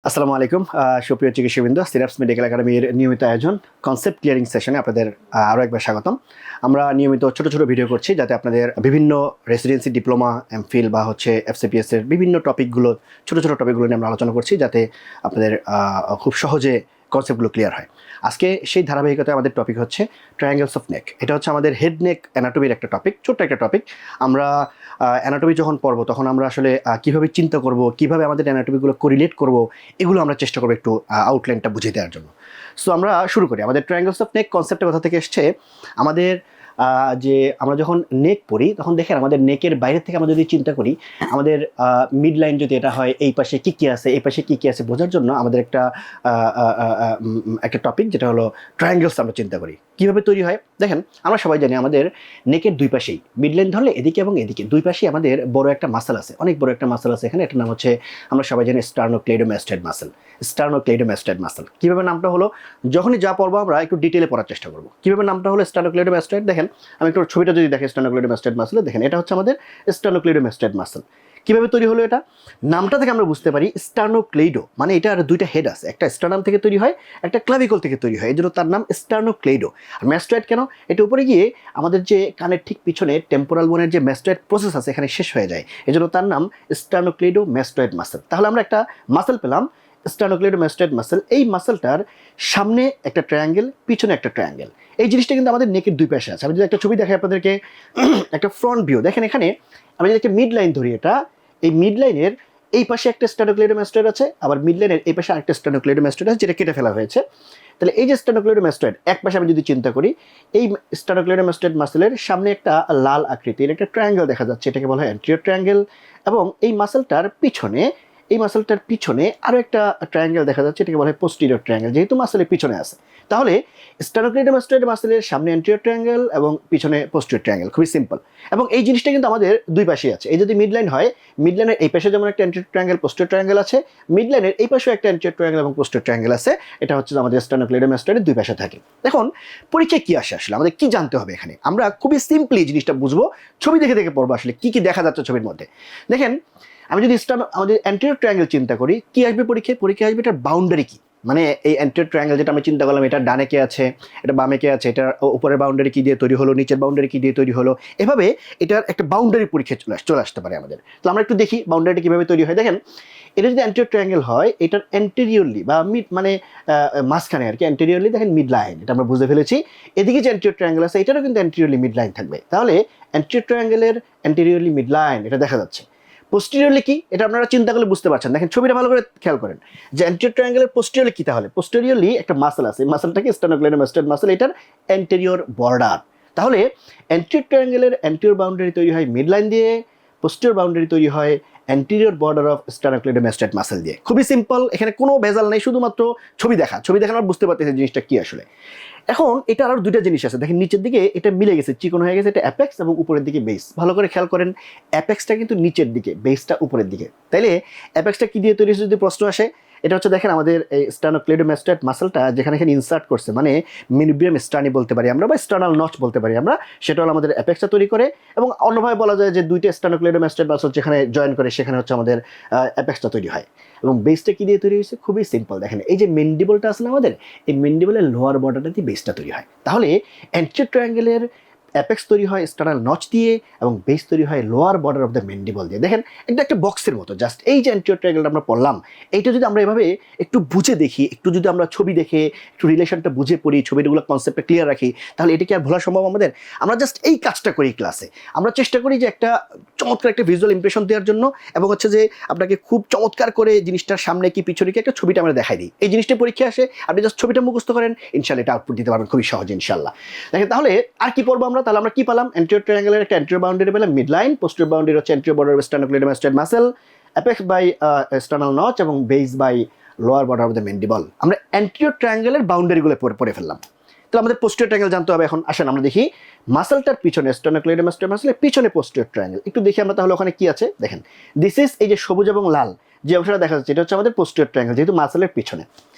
আসসালামু আলাইকুম সুপ্রিয় চিকিৎসকবৃন্দ, সিরাপস মেডিকেল একাডেমির নিয়মিত আয়োজন কনসেপ্ট ক্লিয়ারিং সেশনে আপনাদের আরও একবার স্বাগতম। আমরা নিয়মিত ছোট ছোট ভিডিও করছি যাতে আপনাদের বিভিন্ন রেসিডেন্সি, ডিপ্লোমা, এমফিল বা হচ্ছে এফসিপিএস এর বিভিন্ন টপিকগুলো, ছোট ছোট টপিকগুলো নিয়ে আমরা আলোচনা করছি যাতে আপনাদের খুব সহজে কনসেপ্টগুলো ক্লিয়ার হয়। আজকে সেই ধারাবাহিকতায় আমাদের টপিক হচ্ছে ট্রায়াঙ্গেলস অফ নেক। এটা হচ্ছে আমাদের হেড নেক অ্যানাটমির একটা টপিক, ছোট্ট একটা টপিক। আমরা অ্যানাটমি যখন পড়বো তখন আমরা আসলে কীভাবে চিন্তা করব, কীভাবে আমাদের অ্যানাটমিগুলো কোরিলেট করব, এগুলো আমরা চেষ্টা করবো একটু আউটলাইনটা বুঝিয়ে দেওয়ার জন্য। সো আমরা শুরু করি। আমাদের ট্রায়াঙ্গেলস অফ নেক কনসেপ্টের কথা থেকে এসছে আমাদের যে আমরা যখন নেক পড়ি তখন দেখেন আমাদের নেকের বাইরে থেকে আমরা যদি চিন্তা করি, আমাদের মিড লাইন যদি এটা হয়, এই পাশে কী কী আছে, এই পাশে কী কী আছে বোঝার জন্য আমাদের একটা টপিক যেটা হলো ট্রায়াঙ্গেলস আমরা চিন্তা করি কীভাবে তৈরি হয়। দেখেন আমরা সবাই জানি আমাদের নেকের দুই পাশেই মিড লাইন ধরলে এদিকে এবং এদিকে দুই পাশেই আমাদের বড় একটা মাসেল আছে, অনেক বড় একটা মাসেল আছে এখানে। এটার নাম হচ্ছে, আমরা সবাই জানি, স্টার্নোক্লেইডোমাস্টয়েড মাসেল। স্টার্নোক্লেইডোমাস্টয়েড মাসেল কীভাবে নামটা হলো, যখনই যা পড়বো আমরা একটু ডিটেলে পড়ার চেষ্টা করবো কীভাবে নামটা হলো স্টার্নোক্লেইডোমাস্টয়েড। দেখেন আমি একটু ছবিটা যদি দেখি স্টার্নোক্লেইডোমাস্টয়েড মাসেল, দেখেন এটা হচ্ছে আমাদের স্টার্নোক্লেইডোমাস্টয়েড মাসেল। কীভাবে তৈরি হলো এটা, নামটা থেকে আমরা বুঝতে পারি স্টার্নোক্লেইডো মানে এটার দুইটা হেড আছে, একটা স্টার্নাম থেকে তৈরি হয়, একটা ক্লাভিকল থেকে তৈরি হয়, এই জন্য তার নাম স্টার্নোক্লেইডো। আর ম্যাস্টয়েড কেন, এটা উপরে গিয়ে আমাদের যে কানের ঠিক পিছনে টেম্পোরাল বোনের যে ম্যাস্টয়েড প্রসেস আছে এখানে শেষ হয়ে যায়, এই জন্য তার নাম স্টার্নোক্লেইডোমাস্টয়েড মাসেল। তাহলে আমরা একটা মাসেল পেলাম স্টার্নোক্লেইডোমাস্টয়েড মাসেল। এই মাসেলটার সামনে একটা ট্রায়াঙ্গেল, পিছনে একটা ট্রায়াঙ্গেল। এই জিনিসটা কিন্তু আমাদের নেকের দুই পাশে আছে। আমি যদি একটা ছবি দেখাই আপনাদেরকে, একটা ফ্রন্ট ভিউ দেখেন, এখানে আমি যদি একটা মিড লাইন ধরি, এটা এই মিড লাইনের এই পাশে একটা স্টার্নোক্লেইডোমাস্টয়েড আছে, আবার মিড লাইনের এই পাশে আরেকটা স্টার্নোক্লেইডোমাস্টয়েড আছে যেটা কেটে ফেলা হয়েছে। তাহলে এই যে স্টার্নোক্লেইডোমাস্টয়েড এক পাশে আমি যদি চিন্তা করি, এই স্টার্নোক্লেইডোমাস্টয়েড মাসেলের সামনে একটা লাল আকৃতির একটা ট্রায়াঙ্গেল দেখা যাচ্ছে, এটাকে বলা হয় অ্যান্টেরিয়র ট্রায়াঙ্গেল। এবং এই মাসেলটার পিছনে, এই মাসেলটার পিছনে আরও একটা ট্রায়াঙ্গেল দেখা যাচ্ছে, এটাকে বলা হয় পোস্টেরিয়র ট্রায়াঙ্গেল, যেহেতু মাসেলের পিছনে আছে। তাহলে স্টার্নোক্লেইডোমাস্টয়েড মাসেলের সামনে অ্যান্টেরিয়র ট্রায়াঙ্গেল এবং পিছনে পোস্টেরিয়র ট্রায়াঙ্গেল, খুবই সিম্পল। এবং এই জিনিসটা কিন্তু আমাদের দুই পাশেই আছে। এই যদি মিড লাইন হয়, মিড লাইনের এই পাশে যেমন একটা অ্যান্টেরিয়র ট্রায়াঙ্গেল, পোস্টেরিয়র ট্রায়াঙ্গেল আছে, মিড লাইনের এই পাশেও একটা অ্যান্টেরিয়র ট্রায়াঙ্গেল এবং পোস্টেরিয়র ট্রায়াঙ্গেল আছে। এটা হচ্ছে আমাদের স্টার্নোক্লেইডোমাস্টয়েডের দুই পাশে থাকে। এখন পরীক্ষায় কী আসে আসলে, আমাদের কী জানতে হবে এখানে, আমরা খুবই সিম্পলি জিনিসটা বুঝবো, ছবি দেখে দেখে পড়বো আসলে কী কী দেখা যাচ্ছে ছবির মধ্যে। দেখেন আমি যদি আমাদের অ্যান্টেরিয়র ট্রায়াঙ্গেল চিন্তা করি, কি আসবে পরীক্ষায় আসবে এটার বাউন্ডারি কি, মানে এই অ্যান্টেরিয়র ট্রায়াঙ্গেল যেটা আমি চিন্তা করলাম, এটা ডানে কে আছে, এটা বামে কে আছে, এটার উপরের বাউন্ডারি কি দিয়ে তৈরি হলো, নিচের বাউন্ডারি কি দিয়ে তৈরি হলো, এভাবে এটার একটা বাউন্ডারি পরীক্ষায় চলে আসতে পারে আমাদের। তো আমরা একটু দেখি বাউন্ডারিটা কীভাবে তৈরি হয়। দেখেন এটা যদি অ্যান্টেরিয়র ট্রায়াঙ্গেল হয়, এটার অ্যান্টেরিয়রলি বা মিড মানে মাঝখানে আর কি, অ্যান্টেরিয়রলি দেখেন মিড লাইন, এটা আমরা বুঝতে ফেলেছি। এদিকে যে অ্যান্টেরিয়র ট্রায়াঙ্গেল আছে এটারও কিন্তু অ্যান্টেরিয়রলি মিড লাইন থাকবে। তাহলে অ্যান্টেরিয়র ট্রায়াঙ্গেলের অ্যান্টেরিয়রলি মিড লাইন এটা দেখা যাচ্ছে। পোস্টেরিয়রলি কি, এটা আপনারা চিন্তা করলে বুঝতে পারছেন। দেখেন ছবিটা ভালো করে খেয়াল করেন যে অ্যান্টেরিয়র ট্রায়াঙ্গেলের পোস্টেরিয়রলি কি, তাহলে পোস্টেরিয়রলি একটা মাসেল আছে, এই মাসেলটাকে স্টার্নোক্লেইডোমাস্টয়েড মাসেল, এটার অ্যান্টেরিয়র বর্ডার। তাহলে অ্যান্টেরিয়র ট্রায়াঙ্গেলের অ্যান্টেরিয়র বাউন্ডারি তৈরি হয় মিড লাইন দিয়ে, পোস্টেরিয়র বাউন্ডারি তৈরি হয় anterior border of sternocleidomastoid muscle দিয়ে। খুবই সিম্পল, এখানে কোনো ভেজাল নেই, শুধুমাত্র ছবি দেখানো বুঝতে পারতেছে জিনিসটা কি আসলে। এখন এটা আরও দুইটা জিনিস আছে, দেখেন নিচের দিকে এটা মিলে গেছে, চিকন হয়ে গেছে, এটা অ্যাপেক্স, এবং উপরের দিকে বেস। ভালো করে খেয়াল করেন, অ্যাপেক্সটা কিন্তু নিচের দিকে, বেসটা উপরের দিকে। তাইলে অ্যাপেক্সটা কি দিয়ে তৈরি হয়েছে যদি প্রশ্ন আসে, এটা হচ্ছে দেখেন আমাদের এই স্টার্নোক্লেইডোমাস্টয়েড মাসেলটা যেখানে এখানে ইনসার্ট করছে, মানে মিনিব্রিয়াম স্টার্নি বলতে পারি আমরা, বা স্টার্নাল নচ বলতে পারি আমরা, সেটা হলো আমাদের অ্যাপেক্সটা তৈরি করে। এবং অন্যভাবে বলা যায় যে দুইটা স্টার্নোক্লেইডোমাস্টয়েড মাসেল যেখানে জয়েন করে সেখানে হচ্ছে আমাদের অ্যাপেক্সটা তৈরি হয়। এবং বেসটা কি দিয়ে তৈরি হয়েছে, খুবই সিম্পল। দেখেন এই যে মেন্ডিবলটা আছে না আমাদের, এই মেন্ডিবলের লোয়ার বর্ডারটা দিয়ে বেসটা তৈরি হয়। তাহলে অ্যান্টেরিয়র ট্রায়াঙ্গেলের অ্যাপেক্স তৈরি হয় স্টার্নাল নচ দিয়ে, এবং বেস তৈরি হয় lower border of the mandible দিয়ে। দেখেন এটা একটা বক্সের মতো, জাস্ট এই যে অ্যান্টেরিয়র ট্রায়াঙ্গেলটা আমরা পড়লাম, এইটা যদি আমরা এভাবে একটু বুঝে দেখি, একটু যদি আমরা ছবি দেখে একটু রিলেশনটা বুঝে পড়ি, ছবিগুলো কনসেপ্টটা ক্লিয়ার রাখি, তাহলে এটা কি আর ভোলা সম্ভব আমাদের? আমরা জাস্ট এই কাজটা করি ক্লাসে, আমরা চেষ্টা করি যে একটা চমৎকার একটা ভিজুয়াল ইমপ্রেশন দেওয়ার জন্য, এবং হচ্ছে যে আপনাকে খুব চমৎকার করে জিনিসটার সামনে কি পিছনে কি একটা ছবিটা আমরা দেখাই দিই। এই জিনিসটা পরীক্ষা আসে, আপনি জাস্ট ছবিটা মুখস্থ করেন, ইনশাল্লাহ এটা আউটপুট দিতে পারবেন খুবই সহজে ইনশাল্লাহ। দেখেন তাহলে আর কি পড়বো আমরা, তাহলে আমরা কি পেলাম, অ্যান্টেরিয়র ট্রায়াঙ্গেলের একটা অ্যান্টেরিয়র বাউন্ডারি পেলাম মিড লাইন, পোস্টেরিয়র বাউন্ডারি হচ্ছে anterior border of sternocleidomastoid muscle, apex by sternal notch, এবং base by lower border of the mandible. আমরা অ্যান্টেরিয়র ট্রায়াঙ্গেলের বাউন্ডারিগুলো পড়ে ফেললাম। তাহলে আমাদের পোস্টেরিয়র ট্রায়াঙ্গেল জানতে হবে। এখন আসেন আমরা দেখি মাসেলটার পিছনে, স্টার্নোক্লেইডোমাস্টয়েড মাসেলের পিছনে পোস্টেরিয়র ট্রায়াঙ্গেল, একটু দেখি আমরা তাহলে ওখানে কি আছে। দেখেন দিস ইজ, এই যে সবুজ এবং লাল যে অংশটা দেখা যাচ্ছে, এটা হচ্ছে আমাদের পোস্টেরিয়র ট্রায়াঙ্গেল, যেহেতু মাসেলের পিছনে।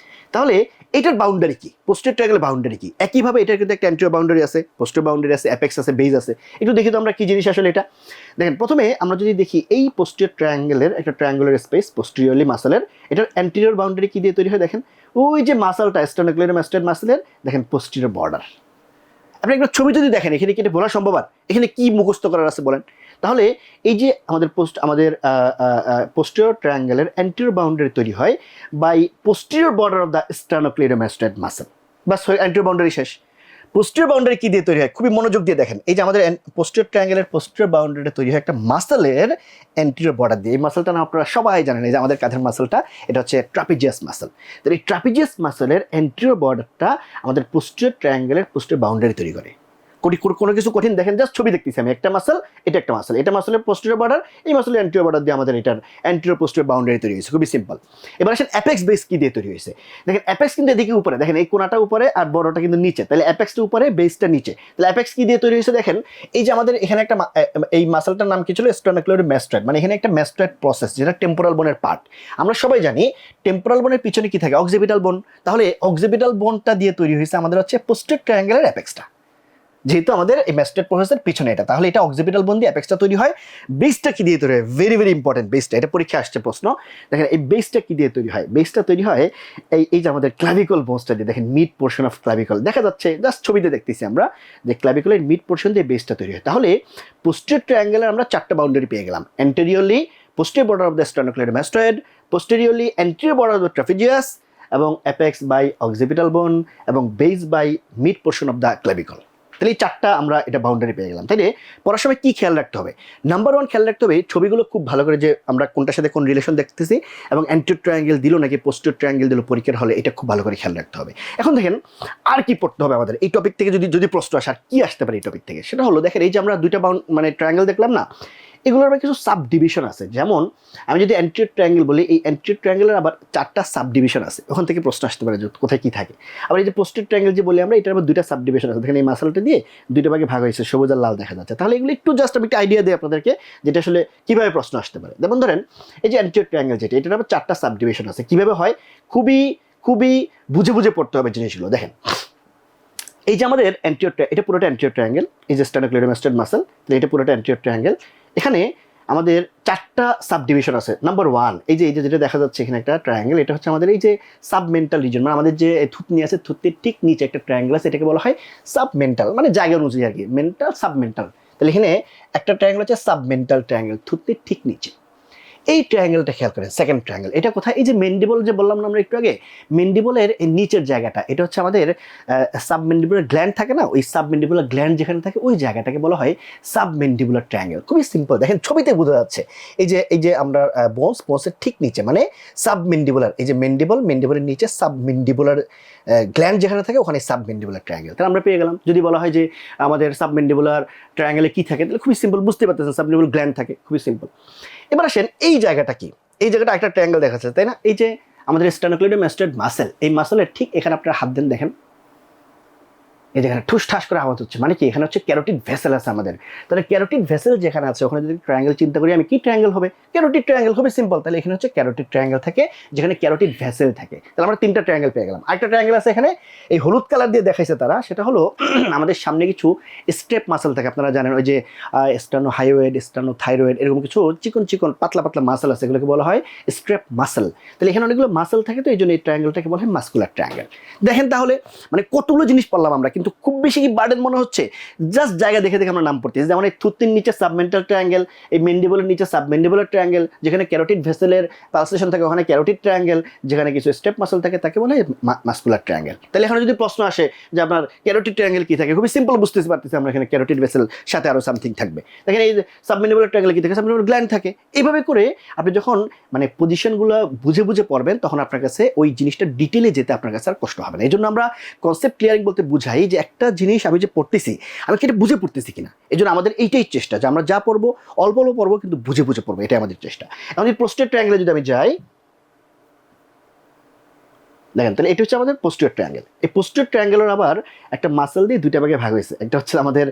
তাহলে এটার বাউন্ডারি কি, পোস্টেরিয়র ট্রায়াঙ্গেলের বাউন্ডারি কি? একইভাবে এটার কিন্তু একটা অ্যান্টেরিয়র বাউন্ডারি আছে, পোস্টেরিয়র বাউন্ডারি আছে, অ্যাপেক্স আছে, বেস আছে। একটু দেখি তো আমরা কি জিনিস আসলে এটা। দেখেন প্রথমে আমরা যদি দেখি এই পোস্টেরিয়র ট্রায়াঙ্গেলের একটা ট্রায়াঙ্গুলার স্পেস পোস্টেরিয়রলি মাসেলের, এটার অ্যান্টেরিয়র বাউন্ডারি কি দিয়ে তৈরি হয় দেখেন, ওই যে মাসলটা স্টেনোক্লেইডোমাস্টোইড মাসেলের দেখেন পোস্টেরিয়র বর্ডার। আপনি একটা ছবি যদি দেখেন এখানে কি এটা বলা সম্ভব? আর এখানে কি মুখস্থ করার আছে বলেন? তাহলে এই যে আমাদের পোস্টেরিয়র ট্রায়াঙ্গেলের অ্যান্টেরিয়র বাউন্ডারি তৈরি হয় by posterior border of the sternocleidomastoid muscle. বাস অ্যান্টেরিয়র বাউন্ডারি শেষ। পোস্টেরিয়র বাউন্ডারি কি দিয়ে তৈরি হয়? খুবই মনোযোগ দিয়ে দেখেন, এই যে আমাদের পোস্টেরিয়র ট্রায়াঙ্গেলের পোস্টেরিয়র বাউন্ডারিটা তৈরি হয় একটা মাসলের অ্যান্টেরিয়র বর্ডার দিয়ে। এই মাসলটা না আপনারা সবাই জানেন, এই যে আমাদের কাঁধের মাসলটা, এটা হচ্ছে ট্রাপিজিয়াস মাসল। তো এই ট্রাপিজিয়াস মাসলের অ্যান্টেরিয়র বর্ডারটা আমাদের পোস্টেরিয়র ট্রায়াঙ্গেলের পোস্টেরিয়র বাউন্ডারি তৈরি করে। কোনো কিছু কঠিন দেখেন, জাস্ট ছবি দেখতেছি আমি, একটা মাসল, এটা একটা মাসল, এটা মাসলের পোস্টেরিয়র বর্ডার, এই মাসলের অ্যান্টেরিয়র বর্ডার দিয়ে আমাদের এটার অ্যান্টেরিয়র পোস্টেরিয়র বাউন্ডারি তৈরি হয়েছে, খুবই সিম্পল। এবার আসেন অ্যাপেক্স বেস কি দিয়ে তৈরি হয়েছে। দেখেন অ্যাপেক্স কিন্তু এদিকে উপরে, দেখেন এই কোণাটা উপরে আর বড়টা কিন্তু নিচে, তাহলে অ্যাপেক্সটা উপরে বেসটা নিচে। তাহলে অ্যাপেক্স কি দিয়ে তৈরি হয়েছে দেখেন, এই যে আমাদের এখানে একটা এই মাসলটার নাম কি ছিল? স্টেনোক্লেইডোমাস্টোইড, মানে এখানে একটা ম্যাস্টয়েড প্রসেস যেটা টেম্পোরাল বোনের পার্ট। আমরা সবাই জানি টেম্পোরাল বোনের পিছনে কি থাকে? অক্সিপিটাল বোন। তাহলে অক্সিপিটাল বোনটা দিয়ে তৈরি হয়েছে আমাদের হচ্ছে পোস্টেরিয়র ট্রায়াঙ্গেলের অ্যাপেক্সটা, যেহেতু আমাদের এই ম্যাস্টয়েড প্রসেসের পিছনে এটা, তাহলে এটা অক্সিপিটাল বোন দিয়ে অ্যাপেক্সটা তৈরি হয়। বেসটা কি দিয়ে তৈরি হয়? ভেরি ভেরি ইম্পর্টেন্ট বেসটা, এটা পরীক্ষা আসছে প্রশ্ন। দেখেন এই বেসটা কি দিয়ে তৈরি হয়? বেসটা তৈরি হয় এই যে আমাদের ক্লাভিকল বোনসটা দিয়ে। দেখেন মিড পোর্শন অফ ক্লাভিকল দেখা যাচ্ছে, জাস্ট ছবিতে দেখতেছি আমরা যে ক্লাভিকলের মিড পোর্শন দিয়ে বেসটা তৈরি হয়। তাহলে পোস্টেরিয়র ট্রায়াঙ্গেলের আমরা চারটা বাউন্ডারি পেয়ে গেলাম: anteriorly posterior border of the sternocleidomastoid, posteriorly anterior border of the trapezius, এবং অ্যাপেক্স বাই অক্সিপিটাল বোন, এবং base by mid portion of the clavicle. তাহলে এই চারটা আমরা এটা বাউন্ডারি পেয়ে গেলাম। তাইলে পড়ার সময় কী খেয়াল রাখতে হবে? নাম্বার ওয়ান খেয়াল রাখতে হবে ছবিগুলো খুব ভালো করে, যে আমরা কোনটার সাথে কোন রিলেশন দেখতেছি এবং অ্যান্টেরিয়র ট্রায়াঙ্গেল দিল নাকি পোস্টেরিয়র ট্রায়াঙ্গেল দিল পরীক্ষার হলে, এটা খুব ভালো করে খেয়াল রাখতে হবে। এখন দেখেন আর কি পড়তে হবে আমাদের এই টপিক থেকে, যদি প্রশ্ন আসে আর কি আসতে পারে এই টপিক থেকে, সেটা হলো দেখেন এই যে আমরা দুইটা ট্রায়াঙ্গেল দেখলাম না, এগুলোর আবার কিছু সাব ডিভিশন আছে। যেমন আমি যদি অ্যান্টেরিয়র ট্রায়াঙ্গেল বলি, এই অ্যান্টেরিয়র ট্রায়াঙ্গেলের আবার চারটা সাব ডিভিশন আছে, ওখান থেকে প্রশ্ন আসতে পারে যে কোথায় কি থাকে। আবার এই যে পোস্টেরিয়র ট্রায়াঙ্গেল যে বলি আমরা, এটার আবার দুইটা সাব ডিভিশন আছে। দেখেন এই মাসলটা দিয়ে দুইটা ভাগে ভাগ হয়েছে, সবুজ আর লাল দেখা যাচ্ছে। তাহলে এগুলো একটু জাস্ট আমি একটা আইডিয়া দিই আপনাদেরকে, যেটা আসলে কীভাবে প্রশ্ন আসতে পারে। যেমন ধরেন এই যে অ্যান্টেরিয়র ট্রায়াঙ্গেল যেটা, এটার আবার চারটা সাব ডিভিশন আছে। কীভাবে হয়? খুবই খুবই বুঝে বুঝে পড়তে হবে জিনিসগুলো। দেখেন এই যে আমাদের এটা পুরোটা অ্যান্টেরিয়র ট্রায়াঙ্গেল, এই যে স্টেনোক্লেইডোমাস্টোইড মাসল, এটা পুরোটা অ্যান্টেরিয়র ট্রায়াঙ্গেল। এখানে আমাদের চারটা সাব ডিভিশন আছে। নাম্বার ওয়ান, এই যে যেটা দেখা যাচ্ছে এখানে একটা ট্রায়াঙ্গেল, এটা হচ্ছে আমাদের এই যে সাবমেন্টাল রিজন, মানে আমাদের যে থুতনি আছে, থুতনির ঠিক নিচে একটা ট্রায়াঙ্গেল আছে, এটাকে বলা হয় সাবমেন্টাল, মানে জায়গা অনুযায়ী আর কি, মেন্টাল সাবমেন্টাল। তাহলে এখানে একটা ট্রায়াঙ্গেল হচ্ছে সাবমেন্টাল ট্রায়াঙ্গেল, থুতনির ঠিক নিচে। এই ট্রায়াঙ্গেলটা খেয়াল করেন, সেকেন্ড ট্রায়াঙ্গেল, এটা কোথায়? এই যে মেন্ডিবল যে বললাম না আমরা একটু আগে, মেন্ডিবলের এই নিচের জায়গাটা, এটা হচ্ছে আমাদের সাবমেন্ডিবুলার গ্ল্যান্ড থাকে না, ওই সাবমেন্ডিবুলার গ্ল্যান্ড যেখানে থাকে ওই জায়গাটাকে বলা হয় সাবমেন্ডিবুলার ট্রায়াঙ্গেল। খুবই সিম্পল, দেখেন ছবিতে বোঝা যাচ্ছে। এই যে আমরা বোনসের ঠিক নিচে মানে সাবমেন্ডিবুলার, এই যে মেন্ডিবলের নিচে সাবমেন্ডিবুলার গ্ল্যান্ড যেখানে থাকে ওখানে সাবমেন্ডিবুলার ট্রায়াঙ্গেল। তাহলে আমরা পেয়ে গেলাম। যদি বলা হয় যে আমাদের সাবমেন্ডিবুলার ট্রায়াঙ্গেলে কি থাকে, তাহলে খুবই সিম্পল, বুঝতে পারতেছেন সাবমেন্ডিবুলার গ্ল্যান্ড থাকে, খুবই সিম্পল। এবার আসেন এই জায়গাটা কি, এই জায়গাটা একটা ট্রায়াঙ্গেল দেখা যাচ্ছে তাই না? এই যে আমাদের স্টেনোক্লেইডোমাস্টোইড মাসল, এই মাসলের ঠিক এখানে আপনারা হাত দেন, দেখেন এই যেখানে ঠুস ঠাস করে আওয়াজ হচ্ছে, মানে কি এখানে হচ্ছে ক্যারোটিড ভেসেল আছে আমাদের। তাহলে ক্যারোটিড ভেসেল যেখানে আছে ওখানে যদি ট্রায়াঙ্গেল চিন্তা করি আমি, কি ট্রায়াঙ্গেল হবে? ক্যারোটিড ট্রায়াঙ্গেল, খুবই সিম্পল। তাহলে এখানে হচ্ছে ক্যারোটিড ট্রায়াঙ্গেল থাকে যেখানে ক্যারোটিড ভেসেল থাকে। তাহলে আমরা তিনটা ট্রায়াঙ্গেল পেয়ে গেলাম। আরেকটা ট্রায়াঙ্গেল আছে এখানে, এই হলুদ কালার দিয়ে দেখাইছে তারা, সেটা হলো আমাদের সামনে কিছু স্টেপ মাসল থাকে, আপনারা জানেন ওই যে স্টেনোহাইওয়েড, স্টেনোথাইরয়েড, এরকম কিছু চিকন চিকন পাতলা পাতলা মাসল আছে, এগুলোকে বলা হয় স্ট্রেপ মাসল। তাহলে এখানে অনেকগুলো মাসল থাকে, তো এই জন্য এই ট্রায়াঙ্গেলটাকে বলা হয় মাসকুলার ট্রায়াঙ্গেল। দেখেন তাহলে মানে কতগুলো জিনিস পড়লাম আমরা, কিন্তু খুব বেশি কি বার্ডেন মনে হচ্ছে? জাস্ট জায়গা দেখে দেখে আমরা নাম পড়তেছি। যেমন এই থুতনির নিচে সাবমেন্টাল ট্রায়াঙ্গেল, এই মেন্ডিবলের নিচে সাবমেন্ডিবুলার ট্রায়াঙ্গেল, যেখানে ক্যারোটিড ভেসেলের পালসেশন থাকে ওখানে ক্যারোটিড ট্রায়াঙ্গেল, যেখানে কিছু স্টেপ মাসল থাকে তাকে বলে মাসকুলার ট্রায়াঙ্গেল। তাহলে এখানে যদি প্রশ্ন আসে যে আপনার ক্যারোটিড ট্রায়াঙ্গেল কি থাকে, খুবই সিম্পল, বুঝতে পারতেছি আমরা এখানে ক্যারোটিড ভেসেল সাথে আরো সামথিং থাকবে। দেখেন এই সাবমেন্ডিবুলার ট্রায়াঙ্গেল কি থাকে, সাবমেন্ডিবুলার গ্ল্যান্ড থাকে। এইভাবে করে আপনি যখন মানে পজিশনগুলো বুঝে বুঝে পড়বেন, তখন আপনার কাছে ওই জিনিসটা ডিটেলে যেতে আপনার কাছে আর কষ্ট হবে না। এই জন্য আমরা কনসেপ্ট ক্লিয়ারিং বলতে বুঝাই যে একটা জিনিস আমি যে পড়তেছি আমি কি এটা বুঝে পড়তেছি কিনা। এই জন্য আমাদের এইটাই চেষ্টা যে আমরা যা পড়বো অল্প অল্প পড়বো, কিন্তু বুঝে বুঝে পড়বো, এটাই আমাদের চেষ্টা। আমাদের পোস্টেরিয়র ট্রায়াঙ্গেলে যদি আমি যাই, দেখেন তাহলে এটা হচ্ছে আমাদের পোস্টিরিয়র ট্রায়াঙ্গেল। এই পোস্টিরিয়র ট্রায়াঙ্গেলের আবার একটা মাসল দিয়ে দুইটা ভাগে ভাগ হয়েছে। একটা হচ্ছে আমাদের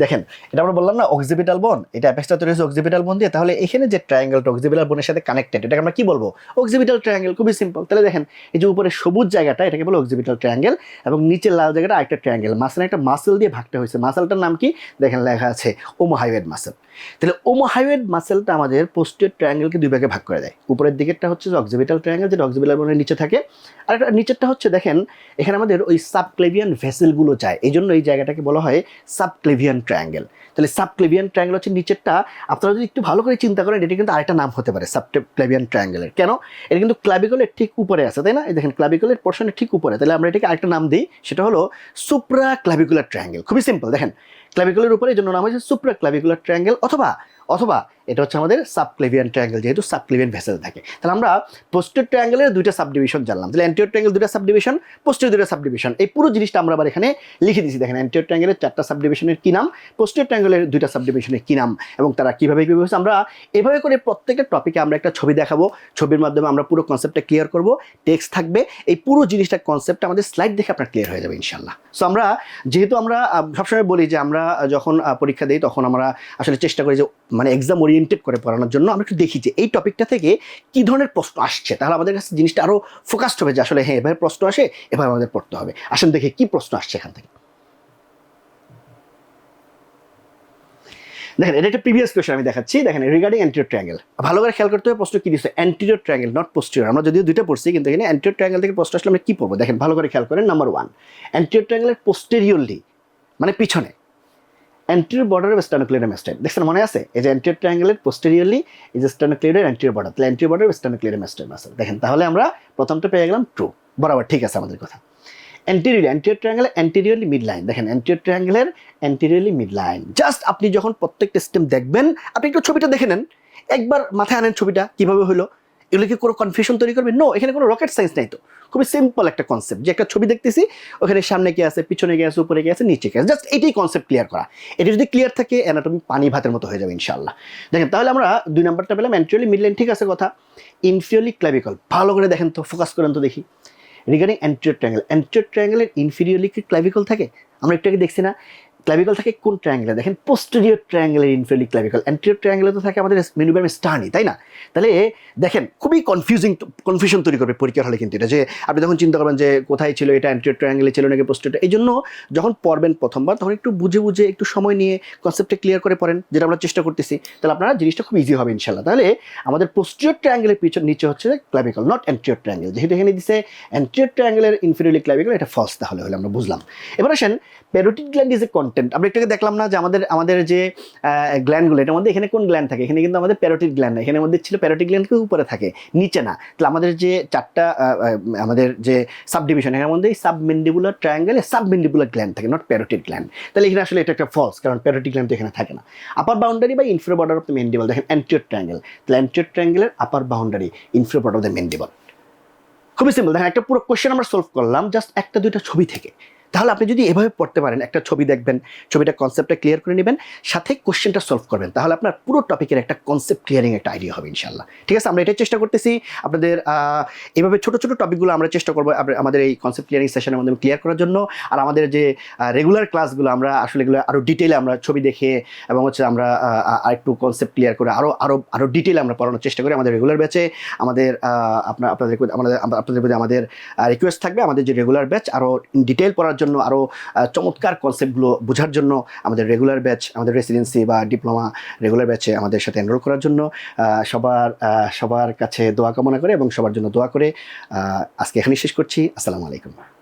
দেখেন এটা আমরা বললাম না অক্সিপিটাল বোন, এটা অ্যাপেক্সটা তৈরি হয়েছে অক্সিপিটাল বোন দিয়ে। তাহলে এখানে যে ট্রায়াঙ্গেলটা অক্সিপিটাল বোনের সাথে কানেক্টেড, এটাকে আমরা কি বলবো? Occipital triangle. খুবই সিম্পল। তাহলে দেখেন এই যে উপরে সবুজ জায়গাটা এটাকে বলে অক্সিপিটাল ট্রায়াঙ্গেল, এবং নিচের লাল জায়গাটা আরেকটা ট্রায়াঙ্গেল। মাসলে একটা মাসল দিয়ে ভাগটা হয়েছে। মাসলটার নাম কি? দেখেন লেখা আছে ওমোহাইয়েড মাসল। তাহলে ওমোহাইয়েড মাসলটা আমাদের পোস্টিরিয়র ট্রায়াঙ্গেলকে দুই ভাগে ভাগ করে দেয়। উপরের দিকেরটা হচ্ছে অক্সিপিটাল ট্রায়াঙ্গেল, যেটা অক্সিপিটাল বোনের নিচে থাকে, আর একটা নিচেরটা হচ্ছে দেখেন এখানে আমাদের ওই সাবক্লেভিয়ান ভেসেলগুলো যায়, এই জন্য এই জায়গাটাকে বলা হয় সাবক্লেভিয়ান ট্রায়াঙ্গেল। তাহলে সাবক্লেভিয়ান ট্রায়াঙ্গেল হচ্ছে নিচেরটা। আপনারা যদি একটু ভালো করে চিন্তা করেন, এটা কিন্তু আরেকটা নাম হতে পারে সাবক্লেভিয়ান ট্রায়াঙ্গেলের। কেন? এটা কিন্তু ক্লাভিকলের ঠিক উপরে আছে, তাই না? এই দেখেন ক্লাভিকলের পোর্শনের ঠিক উপরে। তাহলে আমরা এটাকে আরেকটা নাম দিই, সেটা হলো সুপ্রা ক্লাভিকুলার ট্রায়াঙ্গেল। খুবই সিম্পল। দেখেন ক্লাভিকলের উপরে এই জন্য নাম হয়েছে সুপ্রা ক্লাভিকুলার ট্রায়াঙ্গেল, অথবা অথবা এটা হচ্ছে আমাদের সাবক্লেভিয়ান ট্রায়াঙ্গেল, যেহেতু সাবক্লেভিয়ান ভেসেল থাকে। তাহলে আমরা পোস্টিরিয়র ট্রায়াঙ্গেলের দুইটা সাবডিভিশন জানলাম। তাহলে অ্যান্টিরিয়র ট্রায়াঙ্গেল দুইটা সাবডিভিশন, পোস্টিরিয়র দুইটা সাবডিভিশন। এই পুরো জিনিসটা আমরা আবার এখানে লিখে দিয়েছি। দেখেন অ্যান্টিরিয়র ট্রায়াঙ্গেলের 4টা সাবডিভিশনের কি নাম, পোস্টিরিয়র ট্রায়াঙ্গেলের দুইটা সাবডিভিশনের কি নাম, এবং তারা কীভাবে হচ্ছে। আমরা এভাবে করে প্রত্যেকটা টপিকে আমরা একটা ছবি দেখাবো। ছবির মাধ্যমে আমরা পুরো কনসেপ্টটা ক্লিয়ার করব। টেক্সট থাকবে। এই পুরো জিনিসটা কনসেপ্টটা আমাদের স্লাইড দেখে আপনার ক্লিয়ার হয়ে যাবে ইনশাল্লাহ। সো আমরা যেহেতু আমরা সবসময় বলি যে আমরা যখন পরীক্ষা দিই তখন আমরা আসলে চেষ্টা করি যে মানে এক্সাম ওরিয়েন্টেড করে পড়ানোর জন্য। আমরা একটু দেখি যে এই টপিকটা থেকে কী ধরনের প্রশ্ন আসছে, তাহলে আমাদের কাছে জিনিসটা আরও ফোকাসড হবে যে আসলে হ্যাঁ এভাবে প্রশ্ন আসে, এভাবে আমাদের পড়তে হবে। আসেন দেখে কী প্রশ্ন আসছে এখান থেকে। দেখেন এটা একটা প্রিভিয়াস কোয়েশ্চেন আমি দেখাচ্ছি। দেখেন রিগার্ডিং অ্যান্টিরিয়র ট্রায়াঙ্গেল, ভালো করে খেয়াল করতে হবে প্রশ্ন কি দিচ্ছে। Anterior triangle, not posterior. আমরা যদিও দুইটা পড়ছি, কিন্তু এখানে অ্যান্টিরিয়র ট্রায়াঙ্গেল থেকে প্রশ্ন আসলে আমরা কী পড়বো? দেখেন ভালো করে খেয়াল করেন। নাম্বার 1, অ্যান্টিরিয়র ট্রায়াঙ্গেলের পোস্টেরিয়রলি মানে পিছনে অ্যান্টিরিয়র বর্ডার অফ স্টেনোক্লেইডাম স্টেম। দেখছেন মনে আছে? এই যে অ্যান্টিরিয়র ট্রায়াঙ্গেলের পোস্টেরিয়রলি এই যে স্টেনোক্লেইডের অ্যান্টিরিয়র বর্ডার, তাহলে অ্যান্টিরিয়র বর্ডার অফ স্টেনোক্লেইডাম স্টেম আছে। দেখেন তাহলে আমরা প্রথমটা পেয়ে গেলাম ট্রু, বরাবর ঠিক আছে আমাদের কথা। অ্যান্টিরিয়র ট্রায়াঙ্গেলের অ্যান্টিরিয়রলি মিড লাইন। দেখেন অ্যান্টিরিয়র ট্রায়াঙ্গেলের অ্যান্টিরিয়রলি মিড লাইন। জাস্ট আপনি যখন প্রত্যেকটা স্টেম দেখবেন, আপনি একটু ছবিটা দেখে নেন, একবার মাথায় আনেন ছবিটা কীভাবে হলো। এগুলো কি কোনো কনফিউশন তৈরি করবে? নো, এখানে কোনো রকেট সায়েন্স নাই তো। খুবই সিম্পল একটা কনসেপ্ট, যে একটা ছবি দেখতেছি, ওখানে সামনে কি আছে, পিছনে কি আছে, উপরে কি আছে, নিচে কি আছে, জাস্ট এটাই কনসেপ্ট ক্লিয়ার করা। এটা যদি ক্লিয়ার থাকে অ্যানাটমি পানি ভাতের মতো হয়ে যাবে ইনশাআল্লাহ। দেখেন তাহলে আমরা 2 নাম্বারটা পেলাম অ্যান্টিরিয়রলি মিড লাইন, ঠিক আছে কথা। ইনফিরিয়রলি ক্লাভিকল, ভালো করে দেখেন তো, ফোকাস করেন তো দেখি। রিগার্ডিং অ্যান্টিরিয়র ট্রায়াঙ্গেল, অ্যান্টিরিয়র ট্রায়াঙ্গেলের ইনফিরিয়রলি কি ক্লাভিকল থাকে? আমরা একটু আগে দেখছি না ক্লাভিকল থাকে কোন ট্রায়াঙ্গেলে? দেখেন পোস্টেরিয়র ট্রায়াঙ্গেলের ইনফিরিয়রলি ক্লাভিকল। অ্যান্টিরিয়র ট্রায়াঙ্গেলে তো থাকে আমাদের মেনুবার্ম স্টার্নি, তাই না? তাহলে দেখেন খুবই কনফিউশন তৈরি করবে পরীক্ষার হলে কিন্তু এটা, যে আপনি যখন চিন্তা করবেন যে কোথায় ছিল এটা, অ্যান্টিরিয়র ট্রায়াঙ্গেলে ছিল নাকি পোস্টেরিয়র। এই জন্য যখন পড়বেন প্রথমবার তখন একটু বুঝে বুঝে একটু সময় নিয়ে কনসেপ্টটা ক্লিয়ার করে পড়েন, যেটা আমরা চেষ্টা করতেছি। তাহলে আপনারা জিনিসটা খুব ইজি হবে ইনশাল্লাহ। তাহলে আমাদের পোস্টেরিয়র ট্রায়াঙ্গেলের নিচে হচ্ছে ক্লাভিকল, নট অ্যান্টিরিয়র ট্রায়াঙ্গেল। যেহেতু এখানে দিচ্ছে অ্যান্টিরিয়র ট্রায়াঙ্গেলের ইনফিরিয়রলি ক্লাভিকল, এটা ফলস তাহলে হলে আমরা বুঝলাম। এবার আসেন parotid gland is a content. আমরা একটু দেখলাম না যে আমাদের যে গ্ল্যান্ডগুলো, এটার মধ্যে এখানে কোন গ্ল্যান্ড থাকে? এখানে কিন্তু আমাদের প্যারোটিড গ্ল্যান্ড না, এখানে মধ্যে ছিল প্যারোটিড গ্ল্যান্ড উপরে থাকে, নিচে না। তাহলে আমাদের যে 4টা আমাদের যে সাবডিভিশন, এর মধ্যে সাবমেন্ডিবুলার ট্রায়াঙ্গেলে সাবমেন্ডিবুলার গ্ল্যান্ড থাকে, নট প্যারোটিড গ্ল্যান্ড। তাহলে এখানে আসলে এটা একটা ফলস, কারণ প্যারোটিড গ্ল্যান্ড এখানে থাকে না। আপার বাউন্ডারি বা inferior border of the mandible, দেখেন অ্যান্টিরিয়র ট্রায়াঙ্গেল, তাহলে অ্যান্টিরিয়র ট্রায়াঙ্গেলের upper boundary inferior border of the mandible. খুবই সিম্পল। দেখেন একটা পুরো কোশ্চেন আমরা সলভ করলাম জাস্ট 1টা 2টা ছবি থেকে। তাহলে আপনি যদি এভাবে পড়তে পারেন, একটা ছবি দেখবেন, ছবিটা কনসেপ্টটা ক্লিয়ার করে নেবেন, সাথে কোশ্চেনটা সলভ করবেন, তাহলে আপনার পুরো টপিকের একটা কনসেপ্ট ক্লিয়ারিং একটা আইডিয়া হবে ইনশাল্লাহ। ঠিক আছে, আমরা এটাই চেষ্টা করতেছি আপনাদের এইভাবে ছোটো ছোটো টপিকগুলো আমরা চেষ্টা করবো আমাদের এই কনসেপ্ট ক্লিয়ারিং সেশনের মধ্যে ক্লিয়ার করার জন্য। আর আমাদের যে রেগুলার ক্লাসগুলো আমরা আসলে এগুলো আরও ডিটেলে আমরা ছবি দেখে এবং হচ্ছে আমরা আরেকটু কনসেপ্ট ক্লিয়ার করে আরও ডিটেলে আমরা পড়ানোর চেষ্টা করি আমাদের রেগুলার ব্যাচে। আমাদের আপনাদের প্রতি আমাদের রিকোয়েস্ট থাকবে, আমাদের যে রেগুলার ব্যাচ আরও ইন ডিটেল পড়ার জন্য, আরও চমৎকার কনসেপ্টগুলো বোঝার জন্য আমাদের রেগুলার ব্যাচ, আমাদের রেসিডেন্সি বা ডিপ্লোমা রেগুলার ব্যাচে আমাদের সাথে এনরোল করার জন্য সবার কাছে দোয়া কামনা করে এবং সবার জন্য দোয়া করে আজকে এখানেই শেষ করছি। আসসালামু আলাইকুম।